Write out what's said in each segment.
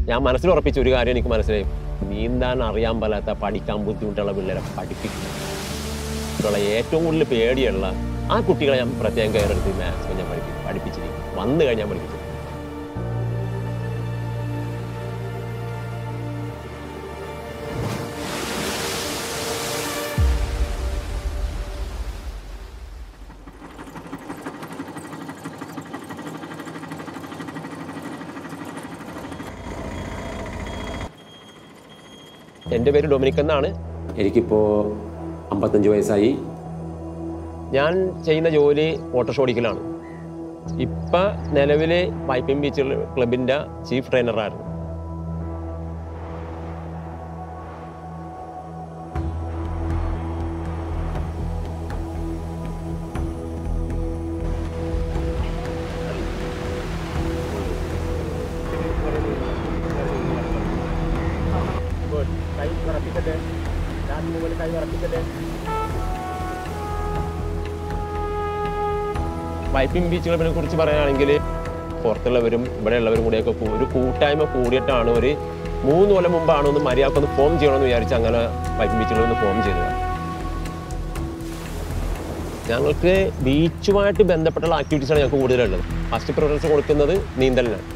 ഞാൻ മനസ്സിൽ ഉറപ്പിച്ച ഒരു കാര്യം എനിക്ക് മനസ്സിലായി, നീന്താൻ അറിയാൻ പാലാത്ത പഠിക്കാൻ ബുദ്ധിമുട്ടുള്ള പിള്ളേരെ പഠിപ്പിക്കും. ഏറ്റവും കൂടുതൽ പേടിയുള്ള ആ കുട്ടികളെ ഞാൻ പ്രത്യേകം കയറെടുത്ത് മാത്സ് ഞാൻ പഠിപ്പിച്ചിരിക്കും. വന്നു കഴിഞ്ഞാൽ പഠിപ്പിച്ചു. എൻ്റെ പേര് ഡൊമിനിക് എന്നാണ്. എനിക്കിപ്പോൾ 55 വയസ്സായി. ഞാൻ ചെയ്യുന്ന ജോലി ഓട്ടോറിക്ഷ ഓടിക്കലാണ്. ഇപ്പം നിലവിൽ വൈപ്പിൻ ബീച്ച് ക്ലബിൻ്റെ ചീഫ് ട്രെയിനറായിരുന്നു. വൈപ്പിൻ ബീച്ച് ക്ലബിനെ കുറിച്ച് പറയുകയാണെങ്കിൽ പുറത്തുള്ളവരും ഇവിടെ ഉള്ളവരും കൂടെയൊക്കെ ഒരു കൂട്ടായ്മ കൂടിയിട്ടാണ് ഒരു 3 കൊല്ലം മുമ്പാണ് ഒന്ന് മര്യാദക്കൊന്ന് ഫോം ചെയ്യണമെന്ന് വിചാരിച്ച് അങ്ങനെ വൈപ്പിൻ ബീച്ച് ക്ലബ് ഒന്ന് ഫോം ചെയ്തത്. ഞങ്ങൾക്ക് ബീച്ചുമായിട്ട് ബന്ധപ്പെട്ടുള്ള ആക്ടിവിറ്റീസാണ് ഞങ്ങൾക്ക് കൂടുതലുള്ളത്. ഫസ്റ്റ് പ്രിഫറൻസ് കൊടുക്കുന്നത് നീന്തലിനാണ്.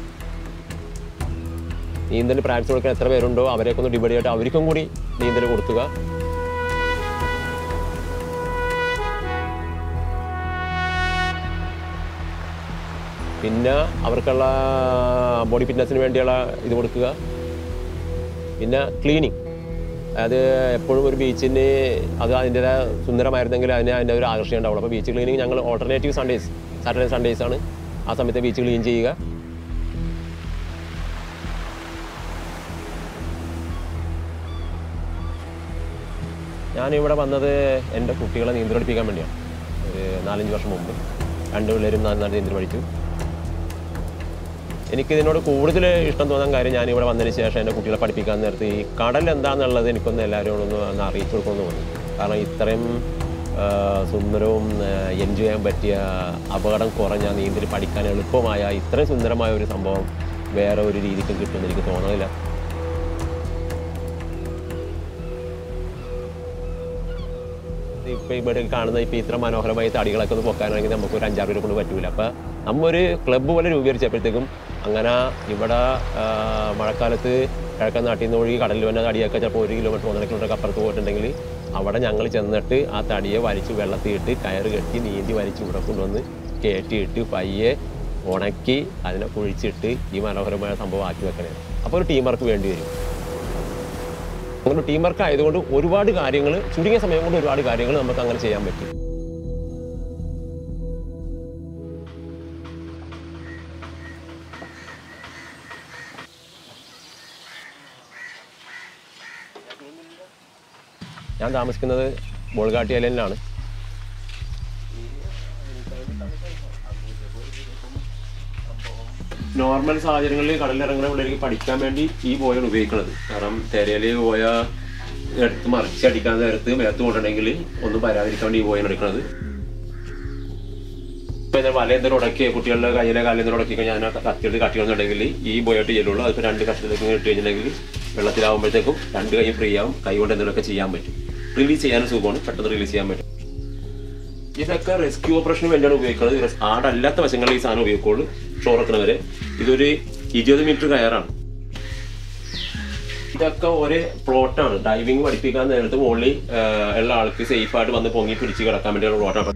നീന്തൽ പ്രാക്ടീസ് കൊടുക്കാൻ എത്ര പേരുണ്ടോ അവരെയൊക്കെ ഒന്ന് ഡിവൈഡ് ചെയ്തിട്ട് അവർക്കും കൂടി നീന്തൽ കൊടുക്കുക. പിന്നെ അവർക്കുള്ള ബോഡി ഫിറ്റ്നസ്സിന് വേണ്ടിയുള്ള ഇത് കൊടുക്കുക. പിന്നെ ക്ലീനിങ്, അതായത് എപ്പോഴും ഒരു ബീച്ചിന് അത് അതിൻ്റെതായ സുന്ദരമായിരുന്നെങ്കിൽ അതിൻ്റെ ഒരു ആകർഷണം ഉണ്ടാവുള്ളൂ. അപ്പോൾ ബീച്ച് ക്ലീനിങ് ഞങ്ങൾ ഓൾട്ടർനേറ്റീവ് സൺഡേസ്, സാറ്റർഡേ സൺഡേസാണ് ആ സമയത്ത് ബീച്ച് ക്ലീൻ ചെയ്യുക. ഞാനിവിടെ വന്നത് എൻ്റെ കുട്ടികളെ നീന്തൽ പഠിപ്പിക്കാൻ വേണ്ടിയാണ്. ഒരു 4-5 വർഷം മുമ്പ് 2 പിള്ളേരും നന്നായിട്ട് നീന്തൽ പഠിച്ചു. എനിക്കിതിനോട് കൂടുതൽ ഇഷ്ടം തോന്നാൻ കാര്യം ഞാനിവിടെ വന്നതിന് ശേഷം എൻ്റെ കുട്ടികളെ പഠിപ്പിക്കാൻ നേരത്ത് ഈ കടൽ എന്താണെന്നുള്ളത് എനിക്കൊന്ന് എല്ലാവരോടൊന്ന് അറിയിച്ചു കൊടുക്കുമെന്ന് തോന്നി. കാരണം ഇത്രയും സുന്ദരവും എൻജോയ് ചെയ്യാൻ പറ്റിയ അപകടം കുറഞ്ഞ നീന്തൽ പഠിക്കാൻ എളുപ്പമായ ഇത്രയും സുന്ദരമായ ഒരു സംഭവം വേറെ ഒരു രീതിക്കും കിട്ടുമെന്ന് എനിക്ക് തോന്നുന്നില്ല. ഇപ്പോൾ ഇവിടെ കാണുന്ന ഇപ്പോൾ ഇത്ര മനോഹരമായ തടികളൊക്കെ ഒന്ന് പൊക്കാനാണെങ്കിൽ നമുക്ക് ഒരു 5-6 പേരെ കൊണ്ട് പറ്റൂല. അപ്പോൾ നമ്മൊരു ക്ലബ്ബ് പോലെ രൂപീകരിച്ചപ്പോഴത്തേക്കും അങ്ങനെ ഇവിടെ മഴക്കാലത്ത് കിഴക്കൻ നാട്ടിൽ നിന്ന് ഒഴുകി കടലിൽ വന്ന തടിയൊക്കെ ചിലപ്പോൾ 1 കിലോമീറ്റർ 1.5 കിലോമീറ്റർ അപ്പുറത്ത് പോയിട്ടുണ്ടെങ്കിൽ അവിടെ ഞങ്ങൾ ചെന്നിട്ട് ആ തടിയെ വലിച്ച് വെള്ളത്തിയിട്ട് കയറ് കെട്ടി നീന്തി വലിച്ച് ഇവിടെ കൊണ്ടുവന്ന് കയറ്റിയിട്ട് പയ്യെ ഉണക്കി അതിനെ കുഴിച്ചിട്ട് ഈ മനോഹരമായ സംഭവം ആക്കി വെക്കണേ. അപ്പോൾ ഒരു ടീം വർക്ക് വേണ്ടി വരും. അങ്ങനെ ടീം വർക്ക് ആയതുകൊണ്ട് ഒരുപാട് കാര്യങ്ങൾ ചുരുങ്ങിയ സമയം കൊണ്ട് ഒരുപാട് കാര്യങ്ങൾ നമുക്ക് അങ്ങനെ ചെയ്യാൻ പറ്റും. ഞാൻ താമസിക്കുന്നത് ബോൾഗാട്ടി ഐലൻഡിലാണ്. നോർമൽ സാഹചര്യങ്ങളിൽ കടലിലിറങ്ങുന്ന പിള്ളേർക്ക് പഠിക്കാൻ വേണ്ടി ഈ ബോയാണ് ഉപയോഗിക്കുന്നത്. കാരണം തിരയിൽ പോയ എടുത്ത് മറിച്ചടിക്കാൻ നേരത്ത് മേത്ത് കൊണ്ടുണ്ടെങ്കിൽ ഒന്നും വരാതിരിക്കാൻ വേണ്ടി ഈ ബോയാണ് എടുക്കുന്നത്. ഇപ്പം വല എന്തെങ്കിലും ഉടക്കി കുട്ടികളുടെ കയ്യിലെ കാലിൽ എന്തെങ്കിലും ഉടക്കി കഴിഞ്ഞാൽ അതിനെ കത്തിയെടുത്ത് കട്ടികളുന്നുണ്ടെങ്കിൽ ഈ ബോയായിട്ട് ചെല്ലുള്ളൂ. അതിപ്പോൾ 2 കഷ്ണത്തിലേക്ക് ഇട്ട് കഴിഞ്ഞിട്ടുണ്ടെങ്കിൽ വെള്ളത്തിലാവുമ്പോഴത്തേക്കും 2 കൈ ഫ്രീ ആവും. കൈ കൊണ്ട് എന്തെങ്കിലുമൊക്കെ ചെയ്യാൻ പറ്റും. റിലീസ് ചെയ്യാനും സുഖമാണ്, പെട്ടെന്ന് റിലീസ് ചെയ്യാൻ പറ്റും. ഇതൊക്കെ റെസ്ക്യൂ ഓപ്പറേഷന് വേണ്ടിയാണ് ഉപയോഗിക്കുന്നത്. ആടല്ലാത്ത വശങ്ങളിൽ ഈ സാധനം ഉപയോഗിക്കുള്ളൂ. ഷോറെത്തുന്ന വരെ ഇതൊരു 20 മീറ്റർ കയറാണ്. ഇതൊക്കെ ഒരു പ്ലോട്ടാണ്. ഡൈവിങ് പഠിപ്പിക്കാൻ നേരത്ത് മുകളിൽ ഉള്ള ആൾക്ക് സേഫായിട്ട് വന്ന് പൊങ്ങി പിടിച്ച് കിടക്കാൻ വേണ്ടിയുള്ള പ്ലോട്ടാണ്.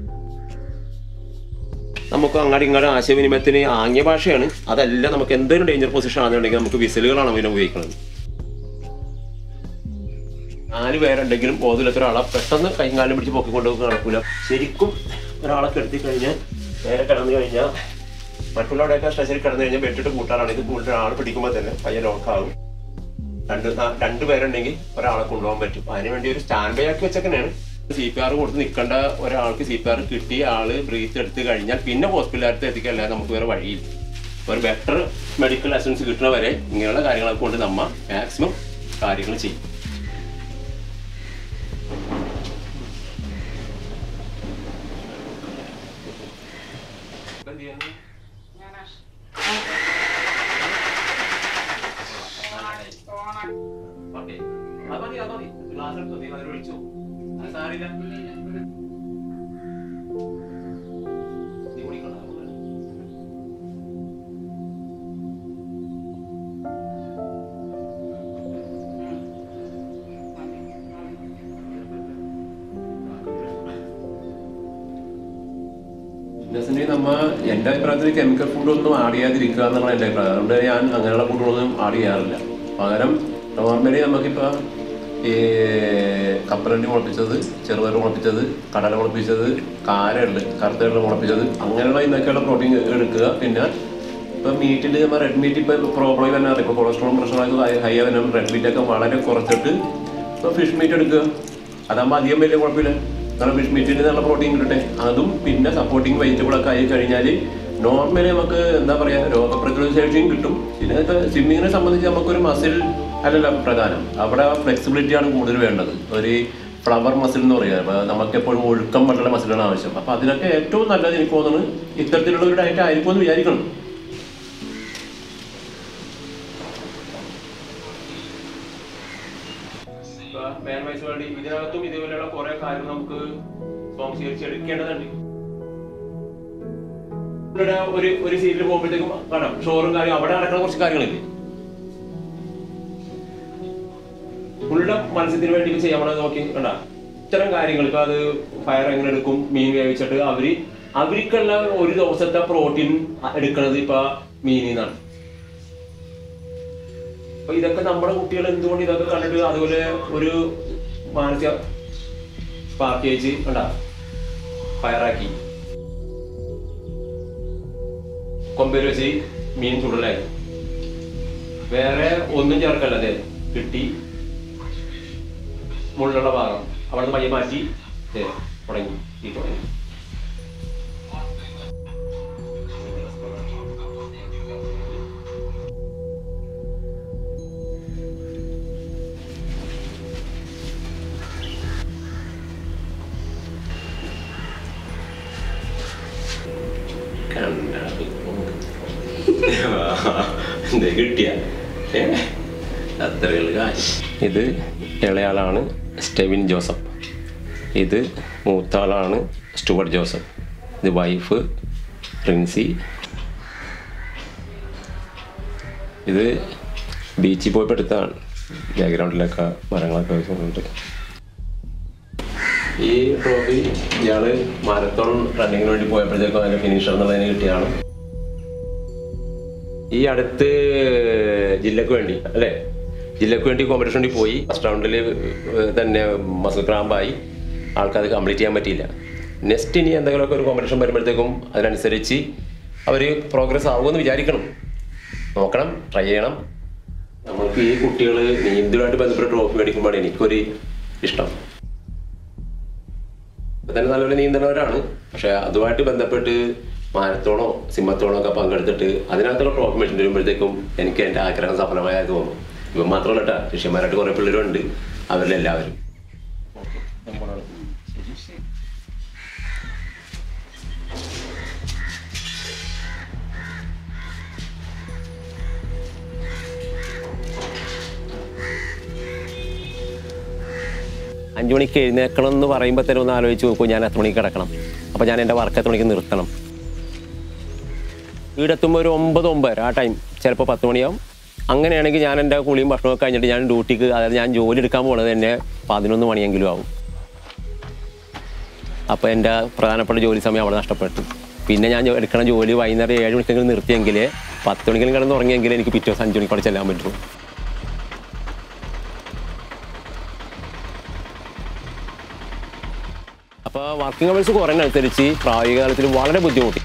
നമുക്ക് അങ്ങോട്ട് ഇങ്ങോട്ട് ആശയവിനിമയത്തിന് ആംഗ്യ ഭാഷയാണ്. അതല്ല നമുക്ക് എന്തെങ്കിലും ഡേഞ്ചർ പൊസിഷൻ ആണെന്നുണ്ടെങ്കിൽ നമുക്ക് വിസിലുകളാണ് അതിനെ ഉപയോഗിക്കുന്നത്. 4 പേരുണ്ടെങ്കിലും ബോധമില്ലാത്ത ഒരാളെ പെട്ടെന്ന് കൈകാലം പിടിച്ച് പൊക്കിക്കൊണ്ട് നടക്കൂല. ശരിക്കും ഒരാളെ കിടത്തി കഴിഞ്ഞാൽ നേരെ കിടന്നു കഴിഞ്ഞാൽ മറ്റുള്ളവരുടെയൊക്കെ സ്പെഷ്യൽ കിടന്നു കഴിഞ്ഞാൽ ബെഡിട്ട് കൂട്ടാറാണ്. ഇത് കൂടുതൽ ഒരാൾ പിടിക്കുമ്പോൾ തന്നെ പയ്യെ ലോക്കാകും. 2 പേരുണ്ടെങ്കിൽ ഒരാളെ കൊണ്ടുപോകാൻ പറ്റും. അതിനുവേണ്ടി ഒരു സ്റ്റാൻഡ് ബൈ ആക്കി വെച്ചൊക്കെയാണ്. CPR കൊടുത്ത് നിൽക്കേണ്ട ഒരാൾക്ക് CPR കിട്ടിയ ആള് ബ്രീത്ത് എടുത്ത് കഴിഞ്ഞാൽ പിന്നെ ഹോസ്പിറ്റലിനകത്ത് എത്തിക്കല്ലാതെ നമുക്ക് വേറെ വഴിയില്ല. ഒരു ബെറ്റർ മെഡിക്കൽ അസിസ്റ്റൻസ് കിട്ടുന്ന വരെ ഇങ്ങനെയുള്ള കാര്യങ്ങളൊക്കെ കൊണ്ട് നമ്മൾ മാക്സിമം കാര്യങ്ങൾ ചെയ്യും. നമ്മ എൻ്റെ അഭിപ്രായത്തിൽ കെമിക്കൽ ഫുഡൊന്നും ആഡ് ചെയ്യാതിരിക്കുക എന്നുള്ള എൻ്റെ അഭിപ്രായം. അതുകൊണ്ട് ഞാൻ അങ്ങനെയുള്ള ഫുഡുകളൊന്നും ആഡ് ചെയ്യാറില്ല. പകരം നോർമലി നമുക്കിപ്പോൾ ഈ കപ്പലണ്ടി മുളപ്പിച്ചത്, ചെറുപയർ മുളപ്പിച്ചത്, കടല മുളപ്പിച്ചത്, കാരയുണ്ട്, കറുത്തയുണ്ട് മുളപ്പിച്ചത്, അങ്ങനെയുള്ള ഇന്നൊക്കെയുള്ള പ്രോട്ടീൻ എടുക്കുക. പിന്നെ ഇപ്പം മീറ്റിൽ നമ്മൾ റെഡ് മീറ്റ് ഇപ്പോൾ പ്രോബ്ലം വരാറ്, ഇപ്പോൾ കൊളസ്ട്രോളും പ്രഷറൊക്കെ ഹൈ ആവാനും റെഡ് മീറ്റൊക്കെ വളരെ കുറച്ചിട്ട് ഇപ്പോൾ ഫിഷ് മീറ്റ് എടുക്കുക. അതാകുമ്പോൾ അധികം വലിയ കുഴപ്പമില്ല. കാരണം ഫിഷ് മീറ്റിന് നല്ല പ്രോട്ടീൻ കിട്ടട്ടെ. അതും പിന്നെ സപ്പോർട്ടിങ് വെജിറ്റബിളൊക്കെ ആയി കഴിഞ്ഞാൽ നോർമലി നമുക്ക് എന്താ പറയുക, രോഗപ്രതിരോധ ശേഷിയും കിട്ടും. പിന്നെ ഇപ്പോൾ സ്വിമ്മിങ്ങിനെ സംബന്ധിച്ച് നമുക്കൊരു മസിൽ അല്ലല്ല പ്രധാനം, അവിടെ ഫ്ലെക്സിബിലിറ്റിയാണ് കൂടുതൽ വേണ്ടത്. ഒരു ഫ്ലവർ മസിൽ എന്ന് പറയുക. അപ്പോൾ നമുക്കെപ്പോഴും ഒഴുക്കം പറ്റുള്ള മസിലാണ് ആവശ്യം. അപ്പോൾ അതിനൊക്കെ ഏറ്റവും നല്ലത് എനിക്ക് തോന്നുന്നത് ഇത്തരത്തിലുള്ള ഒരു ഡയറ്റ് ആയിരിക്കും എന്ന് വിചാരിക്കണം. ഇതിനകത്തും ഇതുപോലെയുള്ള കുറെ കാര്യങ്ങൾ നമുക്ക് സ്പോൺസേഴ്സ് ഒരു സീറ്റിൽ പോകുമ്പോഴത്തേക്കും കാണാം ഷോറും കാര്യം, അവിടെ നടക്കുന്ന കുറച്ച് കാര്യങ്ങളില്ലേ ഉള്ള മത്സ്യത്തിന് വേണ്ടി ചെയ്യാൻ നോക്കി കണ്ട ഇത്തരം കാര്യങ്ങൾ. ഇപ്പൊ അത് ഫയർ എങ്ങനെ എടുക്കും, മീൻ വേവിച്ചിട്ട് അവർക്കുള്ള ഒരു ദിവസത്തെ പ്രോട്ടീൻ എടുക്കുന്നത് ഇപ്പൊ മീനിൽ നിന്നാണ്. അപ്പൊ ഇതൊക്കെ നമ്മുടെ കുട്ടികൾ എന്തുകൊണ്ട് ഇതൊക്കെ കണ്ടിട്ട് അതുപോലെ ഒരു മാനസിക പാർട്ടി അയച്ച് കണ്ട ഫയറാക്കി കൊമ്പേര് വെച്ച് മീൻ ചുടലായി, വേറെ ഒന്നും ചേർക്കല്ലേ, കിട്ടി മുള്ളുള്ള ഭാഗം അവിടെ നിന്ന് പയ്യെ മാറ്റി തുടങ്ങി ഈ തുടങ്ങി. കിട്ടിയ അത്രയുള്ള കാര്യം. ഇത് ഇളയാളാണ് സ്റ്റെവിൻ ജോസഫ്, ഇത് മൂത്താളാണ് സ്റ്റുവർട്ട് ജോസഫ്, ഇത് വൈഫ് റിൻസി. ഇത് ബീച്ചിൽ പോയപ്പോൾ എടുത്താണ്, ബാക്ക്ഗ്രൗണ്ടിലൊക്കെ മരങ്ങളൊക്കെ വെച്ചിട്ടുണ്ട്. ഈ ട്രോഫി ഇയാള് മാരത്തോൺ റണ്ണിങ്ങിന് വേണ്ടി പോയപ്പോഴത്തേക്കും അതിൻ്റെ ഫിനിഷർ എന്നുള്ളതിന് കിട്ടിയതാണ്. ഈ അടുത്ത് ജില്ലക്ക് വേണ്ടി അല്ലേ, ജില്ലക്ക് വേണ്ടി കോമ്പറ്റീഷനിൽ പോയി ഫസ്റ്റ് റൗണ്ടിൽ തന്നെ മസിൽ ക്രാമ്പായി, ആൾക്കത് കംപ്ലീറ്റ് ചെയ്യാൻ പറ്റിയില്ല. നെക്സ്റ്റ് ഇനി എന്തെങ്കിലുമൊക്കെ ഒരു കോമ്പറ്റീഷൻ വരുമ്പോഴത്തേക്കും അതിനനുസരിച്ച് അവർ പ്രോഗ്രസ് ആകുമെന്ന് വിചാരിക്കണം, നോക്കണം, ട്രൈ ചെയ്യണം. നമ്മൾക്ക് ഈ കുട്ടികൾ നീന്തലുമായിട്ട് ബന്ധപ്പെട്ട ട്രോഫി മേടിക്കുമ്പോഴാണ് എനിക്കൊരു ഇഷ്ടം. ഇപ്പം തന്നെ നല്ലപോലെ നീന്തുന്നവരാണ്, പക്ഷെ അതുമായിട്ട് ബന്ധപ്പെട്ട് മാരത്തോണോ സിംഹത്തോണോ ഒക്കെ പങ്കെടുത്തിട്ട് അതിനകത്തുള്ള ട്രോഫി മേടിച്ചിട്ട് വരുമ്പോഴത്തേക്കും എനിക്ക് എൻ്റെ ആഗ്രഹം സഫലമായി തോന്നും. ഇപ്പം മാത്രമല്ല കേട്ടോ, ശിഷ്യന്മാരായിട്ട് കുറേ പിള്ളേരുണ്ട്, അവരിലെല്ലാവരും. അഞ്ച് മണിക്ക് എഴുന്നേൽക്കണം എന്ന് പറയുമ്പോൾ തന്നെ ഒന്ന് ആലോചിച്ച് നോക്കൂ, ഞാൻ എത്ര മണിക്ക് കിടക്കണം, അപ്പോൾ ഞാൻ എൻ്റെ വർക്ക് എത്ര മണിക്ക് നിർത്തണം. വീടെത്തുമ്പോൾ ഒരു 9-9 ആ ടൈം, ചിലപ്പോൾ 10 മണിയാവും. അങ്ങനെയാണെങ്കിൽ ഞാൻ എൻ്റെ കുളിയും ഭക്ഷണമൊക്കെ കഴിഞ്ഞിട്ട് ഞാൻ ഡ്യൂട്ടിക്ക്, അതായത് ഞാൻ ജോലി എടുക്കാൻ പോകുന്നത് തന്നെ 11 മണിയെങ്കിലും ആവും. അപ്പോൾ എൻ്റെ പ്രധാനപ്പെട്ട ജോലി സമയം അവിടെ നഷ്ടപ്പെട്ടു. പിന്നെ ഞാൻ എടുക്കണ ജോലി വൈകുന്നേരം 7 മണിക്കെങ്കിലും നിർത്തിയെങ്കിൽ 10 മണിക്കെങ്കിലും കിടന്ന് ഉറങ്ങിയെങ്കിൽ എനിക്ക് പിറ്റേ ദിവസം 5 മണിക്കോടെ ചെല്ലാൻ പറ്റും. അപ്പോൾ വർക്കിംഗ് അവേഴ്സ് കുറയുന്നതനുസരിച്ച് പ്രായോഗിക തലത്തിൽ വളരെ ബുദ്ധിമുട്ടി.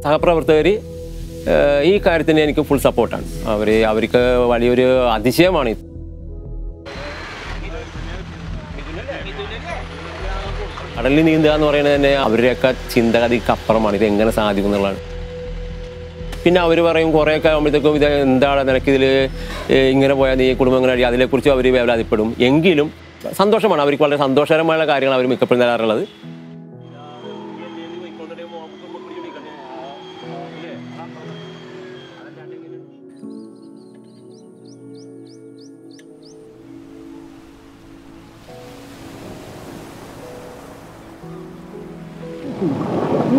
സഹപ്രവർത്തകർ ഈ കാര്യത്തിന് എനിക്ക് ഫുൾ സപ്പോർട്ടാണ്. അവർക്ക് വലിയൊരു അതിശയമാണ്. കടലിൽ നീന്തുക എന്ന് പറയുന്നത് തന്നെ അവരുടെയൊക്കെ ചിന്തഗതിക്ക് അപ്പുറമാണ്. ഇത് എങ്ങനെ സാധിക്കും എന്നുള്ളതാണ്. പിന്നെ അവർ പറയും കുറേയൊക്കെ ആകുമ്പോഴത്തേക്കും ഇത് എന്താണ് നിനക്കിതിൽ ഇങ്ങനെ പോയാൽ നീ കുടുംബം എങ്ങനെ കഴിയും, അതിനെക്കുറിച്ച് അവർ വേവലാതിപ്പെടും. എങ്കിലും സന്തോഷമാണ്, അവർക്ക് വളരെ സന്തോഷകരമായ കാര്യങ്ങൾ അവർ മിക്കപ്പോഴും തരാറുള്ളത്.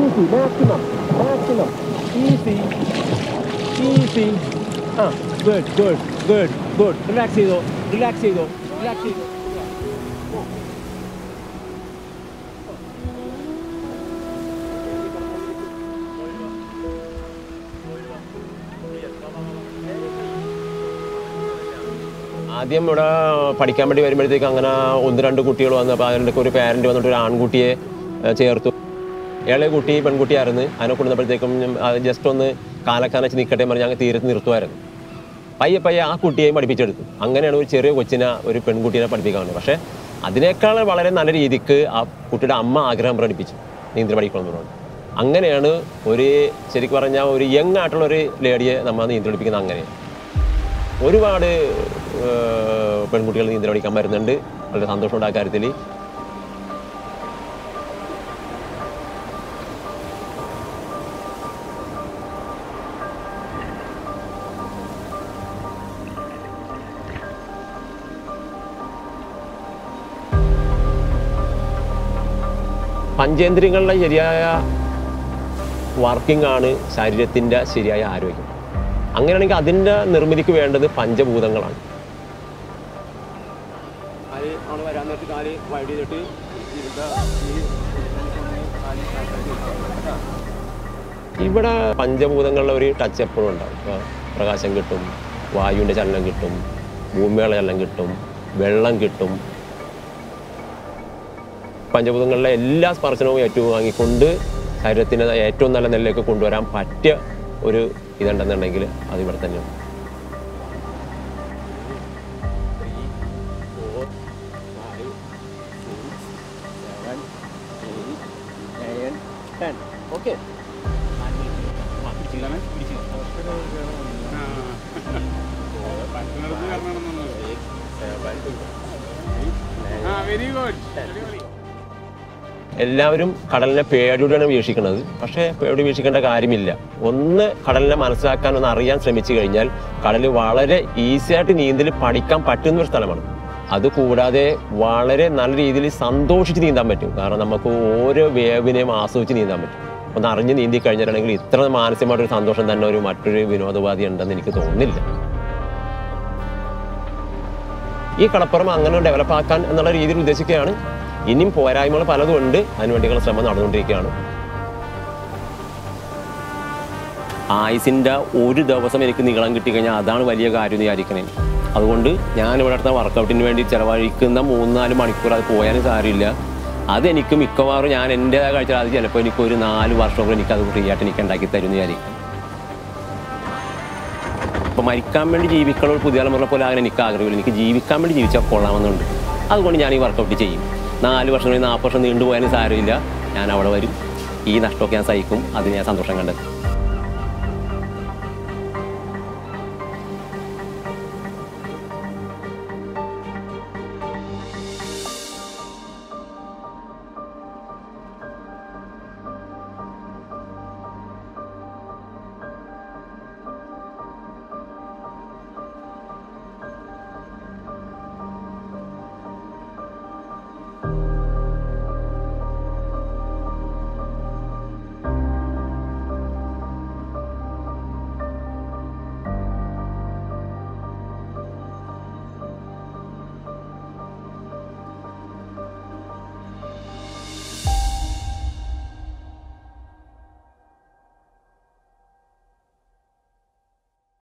Easy, maximum, easy. Good. Relax ചെയ്തോ. ആദ്യം ഇവിടെ പഠിക്കാൻ വേണ്ടി വരുമ്പോഴത്തേക്ക് അങ്ങനെ 1-2 കുട്ടികൾ വന്നു. അപ്പോൾ അതിൻ്റെ ഒരു പാരൻറ്റ് വന്നിട്ട് ഒരു ആൺകുട്ടിയെ ചേർത്തു. ഇളയ കുട്ടി പെൺകുട്ടിയായിരുന്നു. അതിനെ കൊണ്ടുവന്നപ്പോഴത്തേക്കും അത് ജസ്റ്റ് ഒന്ന് കാലക്കാനച്ച് നിൽക്കട്ടെ പറഞ്ഞ് ഞങ്ങൾ തീരത്ത് നിർത്തുമായിരുന്നു. പയ്യെ ആ കുട്ടിയെയും പഠിപ്പിച്ചെടുത്തു. അങ്ങനെയാണ് ഒരു ചെറിയ കൊച്ചിനെ, ഒരു പെൺകുട്ടീനെ പഠിപ്പിക്കാൻ വേണ്ടി. പക്ഷേ അതിനേക്കാൾ വളരെ നല്ല രീതിക്ക് ആ കുട്ടിയുടെ അമ്മ ആഗ്രഹം പ്രകടിപ്പിച്ചു നീന്തൽ പഠിക്കണമെന്ന് പറഞ്ഞു. അങ്ങനെയാണ് ശരിക്കും പറഞ്ഞാൽ ഒരു യങ് ആയിട്ടുള്ളൊരു ലേഡിയെ നമ്മൾ നീന്തൽ പഠിപ്പിക്കുന്നത്. അങ്ങനെ ഒരുപാട് പെൺകുട്ടികൾ നീന്തൽ പഠിക്കാൻ വരുന്നുണ്ട്. വളരെ സന്തോഷമുണ്ട് ആ കാര്യത്തിൽ. പഞ്ചേന്ദ്രിയങ്ങളുടെ ശരിയായ വർക്കിംഗ് ആണ് ശരീരത്തിൻ്റെ ശരിയായ ആരോഗ്യം. അങ്ങനെയാണെങ്കിൽ അതിൻ്റെ നിർമ്മിതിക്ക് വേണ്ടത് പഞ്ചഭൂതങ്ങളാണ്. ഇവിടെ പഞ്ചഭൂതങ്ങളുടെ ഒരു ടച്ച് എപ്പോഴും ഉണ്ടാവും. ഇപ്പോൾ പ്രകാശം കിട്ടും, വായുവിൻ്റെ ചലനം കിട്ടും, ഭൂമിയുടെ ചലനം കിട്ടും, വെള്ളം കിട്ടും. പഞ്ചഭൂതങ്ങളിലെ എല്ലാ സ്പർശനവും ഏറ്റുവാങ്ങിക്കൊണ്ട് ശരീരത്തിന് ഏറ്റവും നല്ല നിലയിലേക്ക് കൊണ്ടുവരാൻ പറ്റിയ ഒരു ഇതുണ്ടെന്നുണ്ടെങ്കിൽ അതിവിടെ തന്നെയാണ്. ഓക്കെ, എല്ലാവരും കടലിനെ പേടിയോടെയാണ് വീക്ഷിക്കുന്നത്. പക്ഷേ പേടി വീക്ഷിക്കേണ്ട കാര്യമില്ല. ഒന്ന് കടലിനെ മനസ്സിലാക്കാൻ, ഒന്ന് അറിയാൻ ശ്രമിച്ചു കഴിഞ്ഞാൽ കടൽ വളരെ ഈസിയായിട്ട് നീന്തൽ പഠിക്കാൻ പറ്റുന്ന ഒരു സ്ഥലമാണ്. അതുകൂടാതെ വളരെ നല്ല രീതിയിൽ സന്തോഷിച്ച് നീന്താൻ പറ്റും. കാരണം നമുക്ക് ഓരോ വേവിനെയും ആസ്വദിച്ച് നീന്താൻ പറ്റും. ഒന്ന് അറിഞ്ഞ് നീന്തി കഴിഞ്ഞിട്ടുണ്ടെങ്കിൽ ഇത്ര മാനസികമായിട്ടൊരു സന്തോഷം തന്നെ മറ്റൊരു വിനോദോപാധി ഉണ്ടെന്ന് എനിക്ക് തോന്നുന്നില്ല. ഈ കടപ്പുറം അങ്ങനെ ഡെവലപ്പ് ആക്കാൻ എന്നുള്ള രീതിയിൽ ഉദ്ദേശിക്കുകയാണ്. ഇനിയും പോരായ്മകൾ പലതും ഉണ്ട്. അതിനുവേണ്ടിയുള്ള ശ്രമം നടന്നുകൊണ്ടിരിക്കുകയാണ്. ആയുസിൻ്റെ ഒരു ദിവസം എനിക്ക് നീളം കിട്ടിക്കഴിഞ്ഞാൽ അതാണ് വലിയ കാര്യം എന്ന് വിചാരിക്കണേ. അതുകൊണ്ട് ഞാനിവിടെ അടുത്ത വർക്കൗട്ടിന് വേണ്ടി ചിലവഴിക്കുന്ന 3-4 മണിക്കൂർ അത് പോയാലും സാരമില്ല. അതെനിക്ക് മിക്കവാറും ഞാൻ എൻ്റേതായ കാഴ്ച അത് ചിലപ്പോൾ എനിക്കൊരു 4 വർഷം കൂടെ എനിക്കത് ഫ്രീ ആയിട്ട് എനിക്ക് ഉണ്ടാക്കി തരുമെന്ന് വിചാരിക്കും. അപ്പോൾ മരിക്കാൻ വേണ്ടി ജീവിക്കുന്ന ഒരു പുതിയ തലമുറ പോലെ അങ്ങനെ എനിക്ക് ആഗ്രഹമില്ല. എനിക്ക് ജീവിക്കാൻ വേണ്ടി ജീവിച്ചാൽ കൊള്ളാമെന്നുണ്ട്. അതുകൊണ്ട് ഞാൻ ഈ വർക്കൗട്ട് ചെയ്യും. 4 വർഷം 40 വർഷം നീണ്ടുപോയാലും സാരമില്ല. ഞാൻ അവിടെ വരും. ഈ നഷ്ടമൊക്കെ ഞാൻ സഹിക്കും. അതിന് ഞാൻ സന്തോഷം കണ്ടെത്തും.